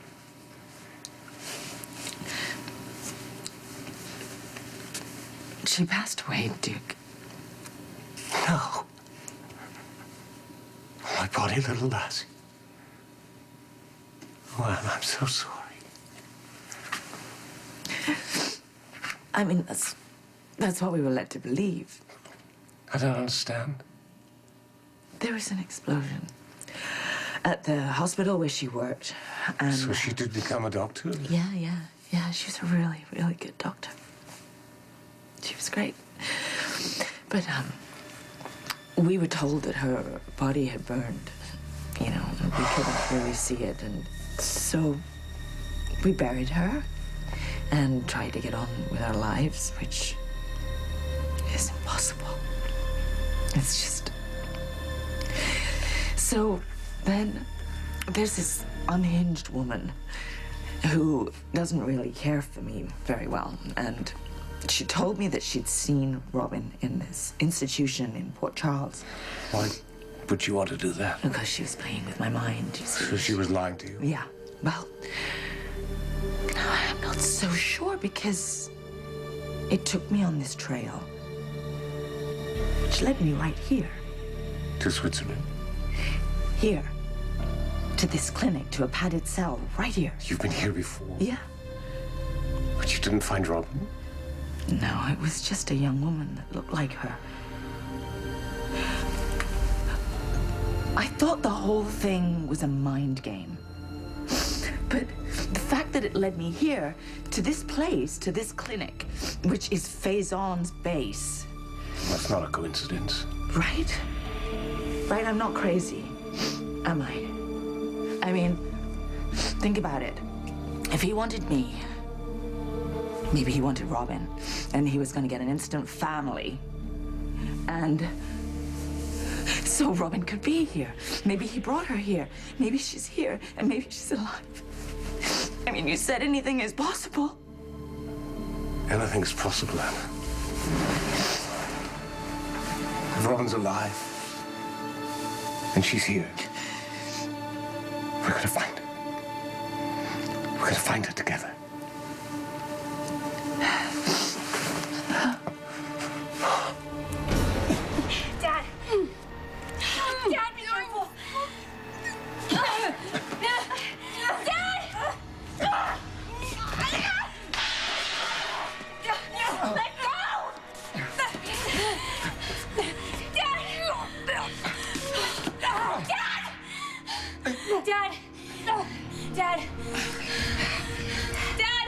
She passed away, Duke. No. My body, little lassie. Oh, Anne, I'm so sorry. I mean, that's what we were led to believe. I don't understand. There was an explosion at the hospital where she worked, and... So she did become a doctor? Yeah, she was a really, really good doctor. She was great. But, we were told that her body had burned, you know, and we couldn't really see it, and so we buried her and tried to get on with our lives, which is impossible. It's just... So then there's this unhinged woman who doesn't really care for me very well, and she told me that she'd seen Robin in this institution in Port Charles. Why would you want to do that? Because she was playing with my mind, you see. So she was lying to you? Yeah. Well, I'm not so sure because it took me on this trail. She led me right here. To Switzerland? Here. To this clinic, to a padded cell, right here. You've been here before? Yeah. But you didn't find Robin? No, it was just a young woman that looked like her. I thought the whole thing was a mind game. But the fact that it led me here, to this place, to this clinic, which is Faison'S base. That's not a coincidence. Right? Right, I'm not crazy, am I? I mean, think about it. If he wanted me, maybe he wanted Robin, and he was going to get an instant family. And so Robin could be here. Maybe he brought her here. Maybe she's here, and maybe she's alive. I mean, you said anything is possible. Anything's possible, Anna. If Robin's alive, and she's here, we're gonna find her. We're gonna find her together. Dad. Dad, be careful. Dad! Let go! Dad! Dad! Dad!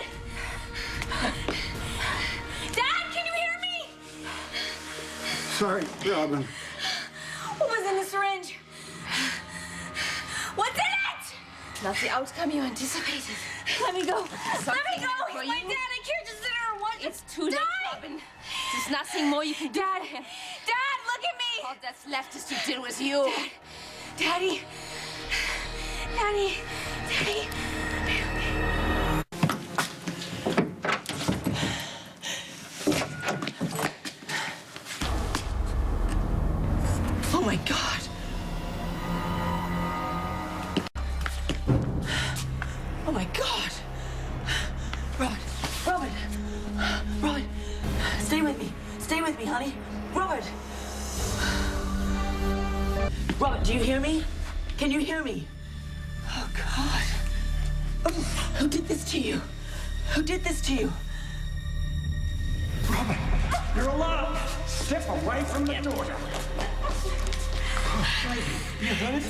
Dad, can you hear me? Sorry, Robin. What was in the syringe? What's in it? Not the outcome you anticipated. Let me go. Let me go. For He's my you? dad. I can't just sit here and watch him It's too late, die. Robin. There's nothing more you can do Dad. for him. Dad, look at me. All that's left is to deal with you. Daddy. Daddy. Daddy. Oh my God. Oh my God. Robert. Stay with me. Stay with me, honey. Robert, do you hear me? Can you hear me? Oh God. Who did this to you? Who did this to you? Robin, you're alive. Step away from the daughter. Oh, baby, you hurt?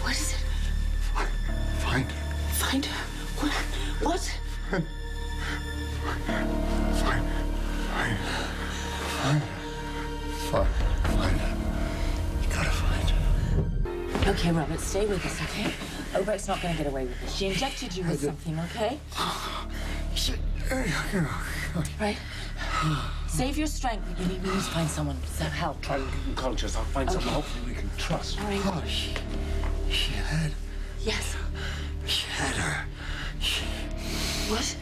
What is it? Find her? What? Find her. You gotta find her. Okay, Robert, stay with us, okay? Obert's not gonna get away with this. She injected you with something, okay? Right? Save your strength. We need to find someone to help. Try and get unconscious. I'll find someone hopefully we can trust. All right. Oh, she had... Yes. She had her. What?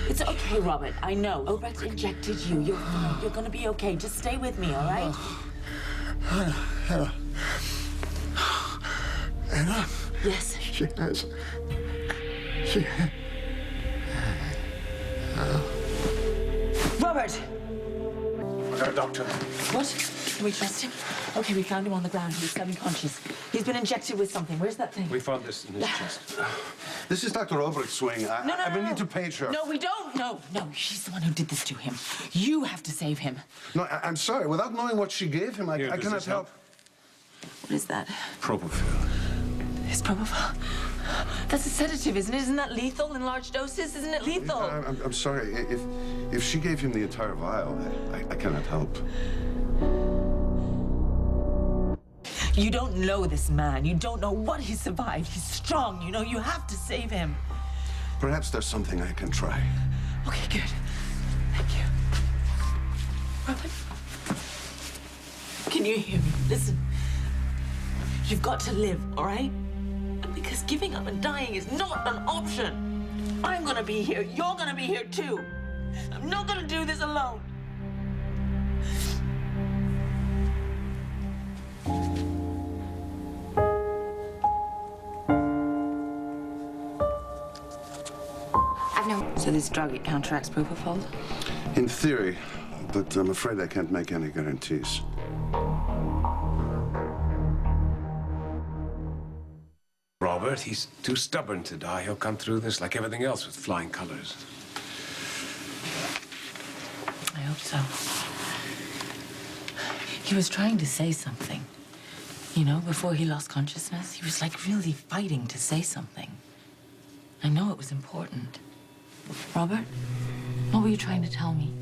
It's okay, Robert. I know. Obrecht injected you. You're gonna be okay. Just stay with me, all right? Anna? Yes. She has... She... Robert! I got a doctor. What? Can we trust him? Okay, we found him on the ground. He was semi-conscious. He's been injected with something. Where's that thing? We found this in his chest. This is Dr. Obrecht's wing. I will need to page her. No, we don't. No, she's the one who did this to him. You have to save him. No, I'm sorry. Without knowing what she gave him, I cannot help. What is that? Propofol. It's propofol. That's a sedative, isn't it? Isn't that lethal in large doses? Isn't it lethal? I'm sorry. If she gave him the entire vial, I cannot help. You don't know this man. You don't know what he survived. He's strong. You know, you have to save him. Perhaps there's something I can try. Okay, good. Thank you. Robert? Can you hear me? Listen. You've got to live, all right? Because giving up and dying is not an option. I'm gonna be here. You're gonna be here, too. I'm not gonna do this alone. So this drug, it counteracts propofol? In theory, but I'm afraid I can't make any guarantees. Robert, he's too stubborn to die. He'll come through this like everything else with flying colors. I hope so. He was trying to say something. You know, before he lost consciousness, he was like really fighting to say something. I know it was important. Robert, what were you trying to tell me?